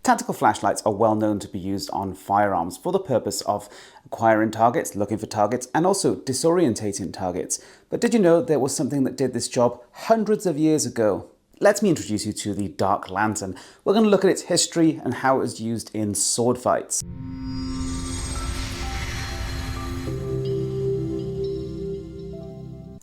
Tactical flashlights are well known to be used on firearms for the purpose of acquiring targets, looking for targets, and also disorientating targets. But did you know there was something that did this job hundreds of years ago? Let me introduce you to the dark lantern. We're going to look at its history and how it was used in sword fights.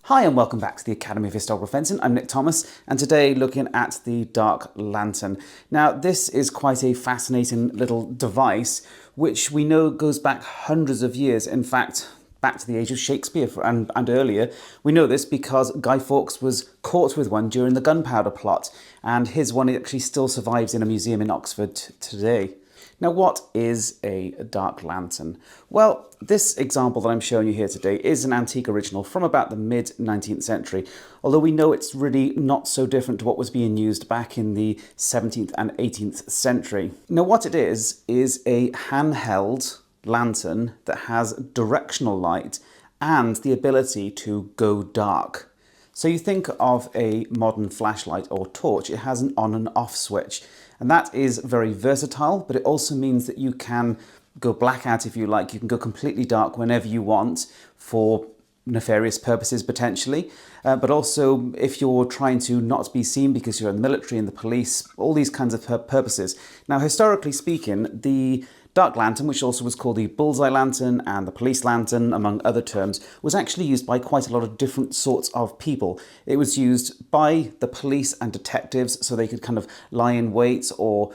Hi and welcome back to the Academy of Historical Fencing. I'm Nick Thomas, and today looking at the dark lantern. Now this is quite a fascinating little device which we know goes back hundreds of years, in fact back to the age of Shakespeare and earlier. We know this because Guy Fawkes was caught with one during the Gunpowder Plot, and his one actually still survives in a museum in Oxford today. Now, what is a dark lantern? Well, this example that I'm showing you here today is an antique original from about the mid-19th century, although we know it's really not so different to what was being used back in the 17th and 18th century. Now, what it is a handheld lantern that has directional light and the ability to go dark. So you think of a modern flashlight or torch, it has an on and off switch. And that is very versatile, but it also means that you can go blackout if you like. You can go completely dark whenever you want for nefarious purposes potentially. But also if you're trying to not be seen because you're in the military and the police, all these kinds of purposes. Now, historically speaking, the dark lantern, which also was called the bullseye lantern and the police lantern, among other terms, was actually used by quite a lot of different sorts of people. It was used by the police and detectives so they could kind of lie in wait or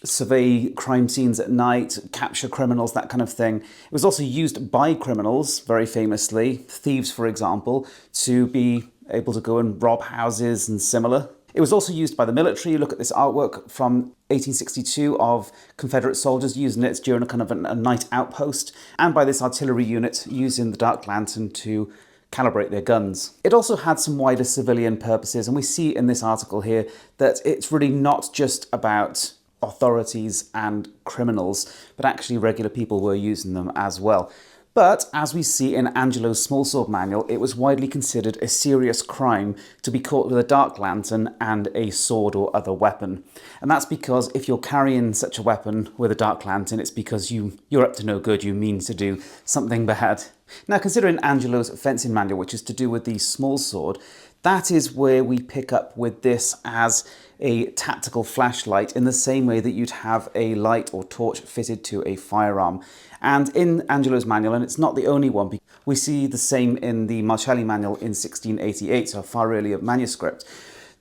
survey crime scenes at night, capture criminals, that kind of thing. It was also used by criminals, very famously, thieves for example, to be able to go and rob houses and similar. It was also used by the military. Look at this artwork from 1862 of Confederate soldiers using it during a kind of a night outpost, and by this artillery unit using the dark lantern to calibrate their guns. It also had some wider civilian purposes, and we see in this article here that it's really not just about authorities and criminals, but actually regular people were using them as well. But, as we see in Angelo's smallsword manual, it was widely considered a serious crime to be caught with a dark lantern and a sword or other weapon. And that's because if you're carrying such a weapon with a dark lantern, it's because you're up to no good, you mean to do something bad. Now, considering Angelo's fencing manual, which is to do with the smallsword, that is where we pick up with this as a tactical flashlight in the same way that you'd have a light or torch fitted to a firearm. And in Angelo's manual, and it's not the only one, we see the same in the Marcelli manual in 1688, so a far earlier manuscript,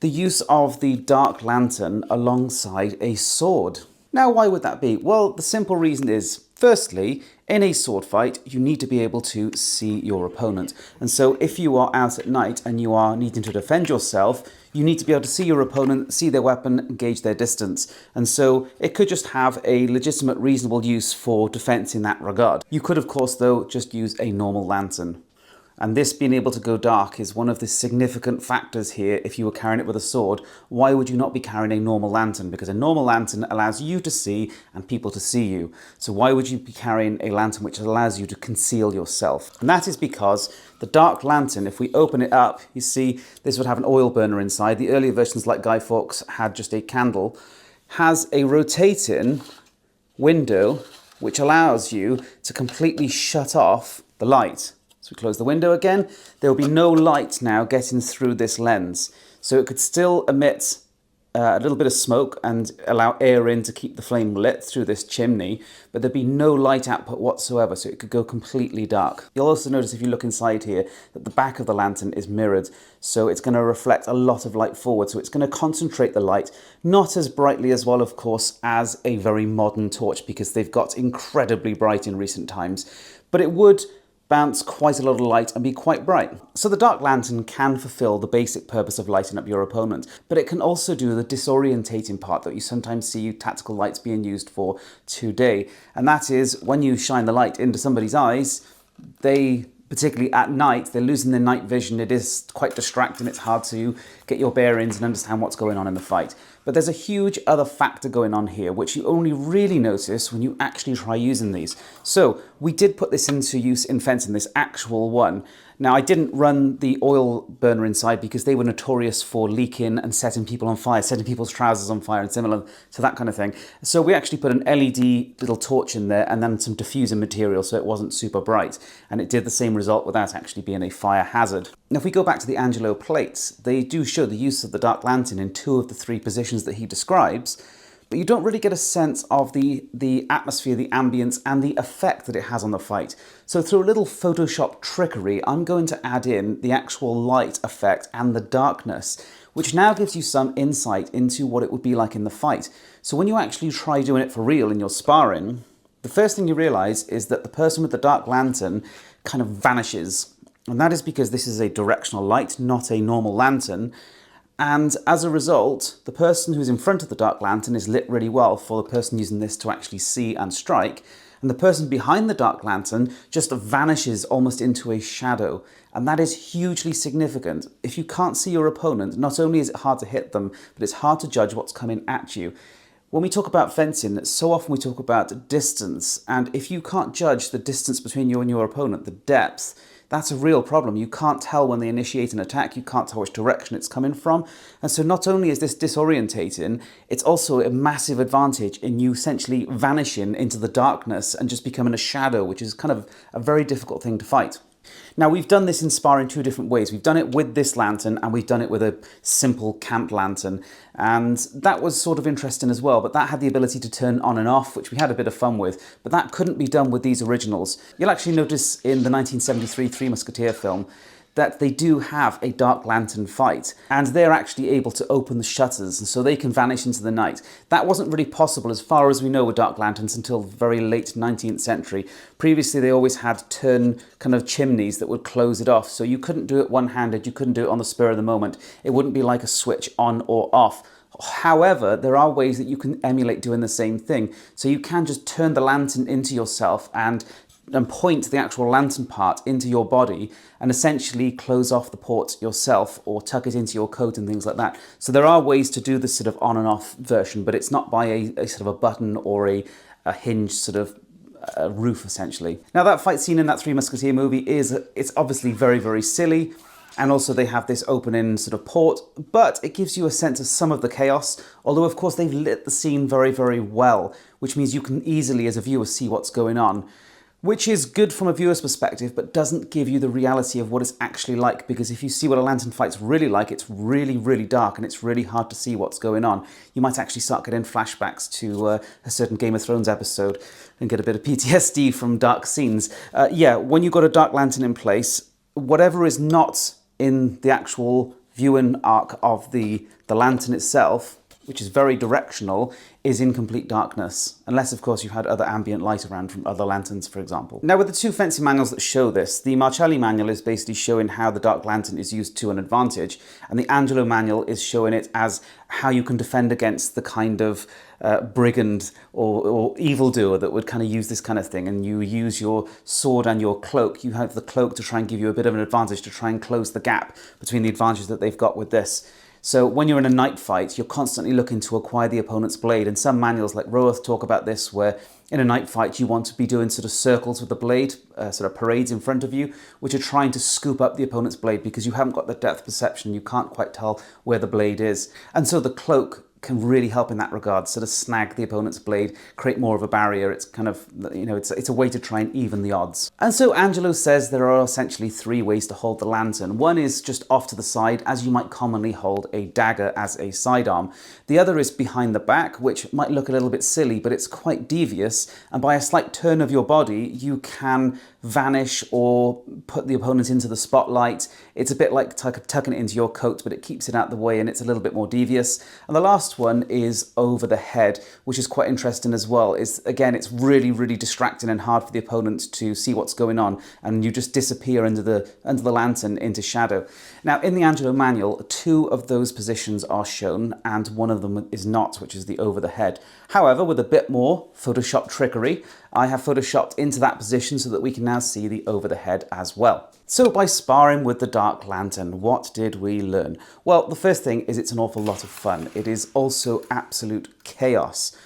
the use of the dark lantern alongside a sword. Now, why would that be? Well, the simple reason is, firstly, in a sword fight, you need to be able to see your opponent. And so if you are out at night and you are needing to defend yourself, you need to be able to see your opponent, see their weapon, gauge their distance. And so it could just have a legitimate, reasonable use for defense in that regard. You could, of course, though, just use a normal lantern. And this being able to go dark is one of the significant factors here. If you were carrying it with a sword, why would you not be carrying a normal lantern? Because a normal lantern allows you to see and people to see you. So why would you be carrying a lantern which allows you to conceal yourself? And that is because the dark lantern, if we open it up, you see this would have an oil burner inside. The earlier versions, like Guy Fawkes, had just a candle, has a rotating window which allows you to completely shut off the light. So we close the window again, there will be no light now getting through this lens. So it could still emit a little bit of smoke and allow air in to keep the flame lit through this chimney, but there'd be no light output whatsoever, so it could go completely dark. You'll also notice if you look inside here that the back of the lantern is mirrored, so it's going to reflect a lot of light forward, so it's going to concentrate the light, not as brightly as well, of course, as a very modern torch, because they've got incredibly bright in recent times, but it would bounce quite a lot of light and be quite bright. So the dark lantern can fulfill the basic purpose of lighting up your opponent, but it can also do the disorientating part that you sometimes see tactical lights being used for today. And that is when you shine the light into somebody's eyes, they, particularly at night, they're losing their night vision. It is quite distracting. It's hard to get your bearings and understand what's going on in the fight. But there's a huge other factor going on here, which you only really notice when you actually try using these. So we did put this into use in fencing, this actual one. Now, I didn't run the oil burner inside because they were notorious for leaking and setting people on fire, setting people's trousers on fire and similar to that kind of thing. So we actually put an LED little torch in there and then some diffusing material so it wasn't super bright. And it did the same result without actually being a fire hazard. Now, if we go back to the Angelo plates, they do show the use of the dark lantern in 2 of the 3 positions that he describes, but you don't really get a sense of the atmosphere, the ambience, and the effect that it has on the fight. So through a little Photoshop trickery, I'm going to add in the actual light effect and the darkness, which now gives you some insight into what it would be like in the fight. So when you actually try doing it for real in your sparring, the first thing you realize is that the person with the dark lantern kind of vanishes. And that is because this is a directional light, not a normal lantern. And as a result, the person who's in front of the dark lantern is lit really well for the person using this to actually see and strike. And the person behind the dark lantern just vanishes almost into a shadow. And that is hugely significant. If you can't see your opponent, not only is it hard to hit them, but it's hard to judge what's coming at you. When we talk about fencing, so often we talk about distance. And if you can't judge the distance between you and your opponent, the depth, that's a real problem. You can't tell when they initiate an attack, you can't tell which direction it's coming from. And so not only is this disorientating, it's also a massive advantage in you essentially vanishing into the darkness and just becoming a shadow, which is kind of a very difficult thing to fight. Now, we've done this in sparring 2 different ways. We've done it with this lantern and we've done it with a simple camp lantern. And that was sort of interesting as well, but that had the ability to turn on and off, which we had a bit of fun with, but that couldn't be done with these originals. You'll actually notice in the 1973 Three Musketeer film that they do have a dark lantern fight, and they're actually able to open the shutters, and so they can vanish into the night. That wasn't really possible as far as we know with dark lanterns until very late 19th century. Previously, they always had turn kind of chimneys that would close it off, so you couldn't do it one-handed, you couldn't do it on the spur of the moment. It wouldn't be like a switch on or off. However, there are ways that you can emulate doing the same thing. So you can just turn the lantern into yourself and point the actual lantern part into your body and essentially close off the port yourself or tuck it into your coat and things like that. So there are ways to do this sort of on and off version, but it's not by a sort of a button or a hinge sort of roof essentially. Now, that fight scene in that Three Musketeer movie it's obviously very, very silly. And also they have this open-in sort of port, but it gives you a sense of some of the chaos, although of course they've lit the scene very, very well, which means you can easily as a viewer see what's going on. Which is good from a viewer's perspective, but doesn't give you the reality of what it's actually like, because if you see what a lantern fight's really like, it's really, really dark and it's really hard to see what's going on. You might actually start getting flashbacks to a certain Game of Thrones episode and get a bit of PTSD from dark scenes. Yeah, when you've got a dark lantern in place, whatever is not in the actual viewing arc of the lantern itself, which is very directional, is in complete darkness, unless of course you had other ambient light around from other lanterns, for example. Now, with the 2 fencing manuals that show this, the Marcelli manual is basically showing how the dark lantern is used to an advantage, and the Angelo manual is showing it as how you can defend against the kind of brigand or evildoer that would kind of use this kind of thing, and you use your sword and your cloak. You have the cloak to try and give you a bit of an advantage, to try and close the gap between the advantage that they've got with this. So when you're in a night fight, you're constantly looking to acquire the opponent's blade. And some manuals like Roath talk about this, where in a night fight, you want to be doing sort of circles with the blade, sort of parades in front of you, which are trying to scoop up the opponent's blade because you haven't got the depth perception. You can't quite tell where the blade is. And so the cloak can really help in that regard, sort of snag the opponent's blade, create more of a barrier. It's kind of, you know, it's a way to try and even the odds. And so Angelo says there are essentially 3 ways to hold the lantern. One is just off to the side, as you might commonly hold a dagger as a sidearm. The other is behind the back, which might look a little bit silly, but it's quite devious. And by a slight turn of your body, you can vanish or put the opponent into the spotlight. It's a bit like tucking it into your coat, but it keeps it out of the way and it's a little bit more devious. And the last one is over the head, which is quite interesting as well. Again, it's really, really distracting and hard for the opponent to see what's going on, and you just disappear under the lantern into shadow. Now, in the Angelo manual, 2 of those positions are shown, and one of them is not, which is the over the head. However, with a bit more Photoshop trickery, I have Photoshopped into that position so that we can now see the over the head as well. So by sparring with the Dark Lantern, what did we learn? Well, the first thing is it's an awful lot of fun. It is also absolute chaos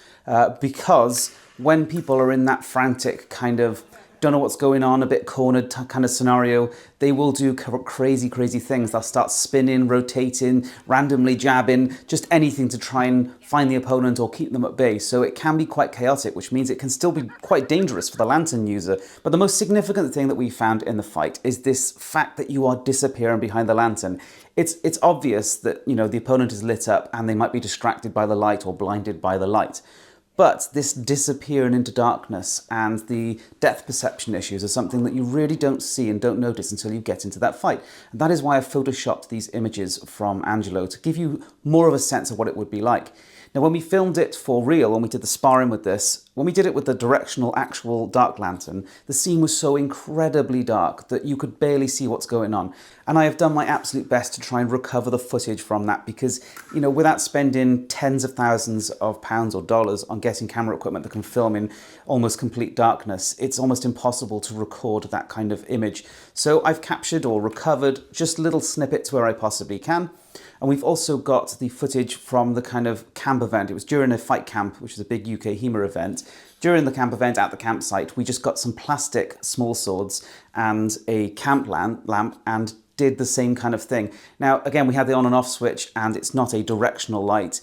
because when people are in that frantic kind of don't know what's going on, a bit cornered kind of scenario, they will do crazy things. They'll start spinning, rotating, randomly jabbing, just anything to try and find the opponent or keep them at bay. So it can be quite chaotic, which means it can still be quite dangerous for the lantern user. But the most significant thing that we found in the fight is this fact that you are disappearing behind the lantern. It's obvious that, you know, the opponent is lit up and they might be distracted by the light or blinded by the light. But this disappearing into darkness and the depth perception issues are something that you really don't see and don't notice until you get into that fight. And that is why I've photoshopped these images from Angelo to give you more of a sense of what it would be like. Now, when we filmed it for real, when we did the sparring with this, when we did it with the directional actual Dark Lantern, the scene was so incredibly dark that you could barely see what's going on. And I have done my absolute best to try and recover the footage from that because, you know, without spending tens of thousands of pounds or dollars on getting camera equipment that can film in almost complete darkness, it's almost impossible to record that kind of image. So I've captured or recovered just little snippets where I possibly can. And we've also got the footage from the kind of camp event. It was during a fight camp, which is a big UK HEMA event. During the camp event at the campsite, we just got some plastic small swords and a camp lamp and did the same kind of thing. Now, again, we had the on and off switch and it's not a directional light,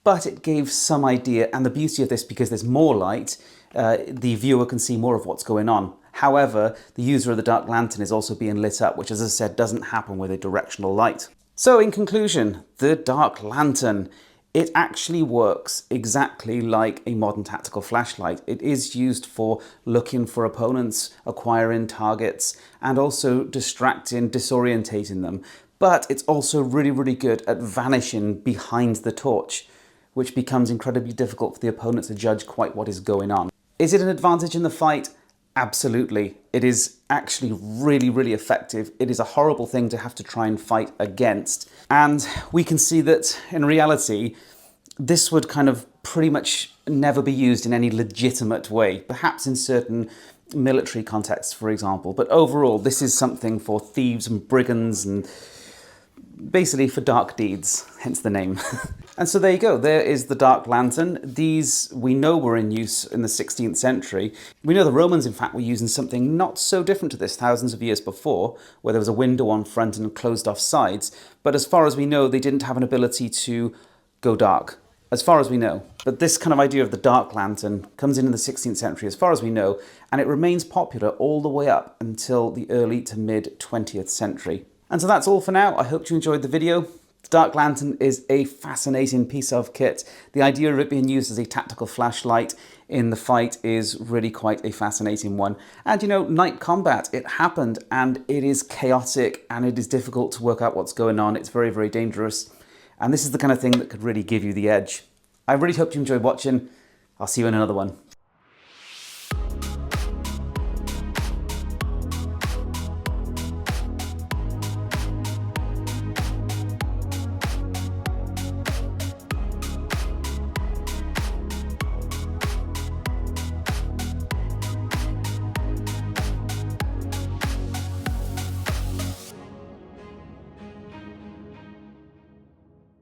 but it gave some idea. And the beauty of this, because there's more light, the viewer can see more of what's going on. However, the user of the Dark Lantern is also being lit up, which, as I said, doesn't happen with a directional light. So in conclusion, the Dark Lantern, it actually works exactly like a modern tactical flashlight. It is used for looking for opponents, acquiring targets, and also distracting, disorientating them. But it's also really good at vanishing behind the torch, which becomes incredibly difficult for the opponent to judge quite what is going on. Is it an advantage in the fight? Absolutely. It is actually really effective. It is a horrible thing to have to try and fight against. And we can see that in reality, this would kind of pretty much never be used in any legitimate way, perhaps in certain military contexts, for example. But overall, this is something for thieves and brigands and basically for dark deeds, hence the name. And so there you go, there is the Dark Lantern. These we know were in use in the 16th century. We know the Romans, in fact, were using something not so different to this thousands of years before, where there was a window on front and closed off sides. But as far as we know, they didn't have an ability to go dark, as far as we know. But this kind of idea of the Dark Lantern comes in the 16th century, as far as we know, and it remains popular all the way up until the early to mid 20th century. And so that's all for now. I hope you enjoyed the video. The Dark Lantern is a fascinating piece of kit. The idea of it being used as a tactical flashlight in the fight is really quite a fascinating one. And you know, night combat, it happened and it is chaotic and it is difficult to work out what's going on. It's very dangerous. And this is the kind of thing that could really give you the edge. I really hope you enjoyed watching. I'll see you in another one.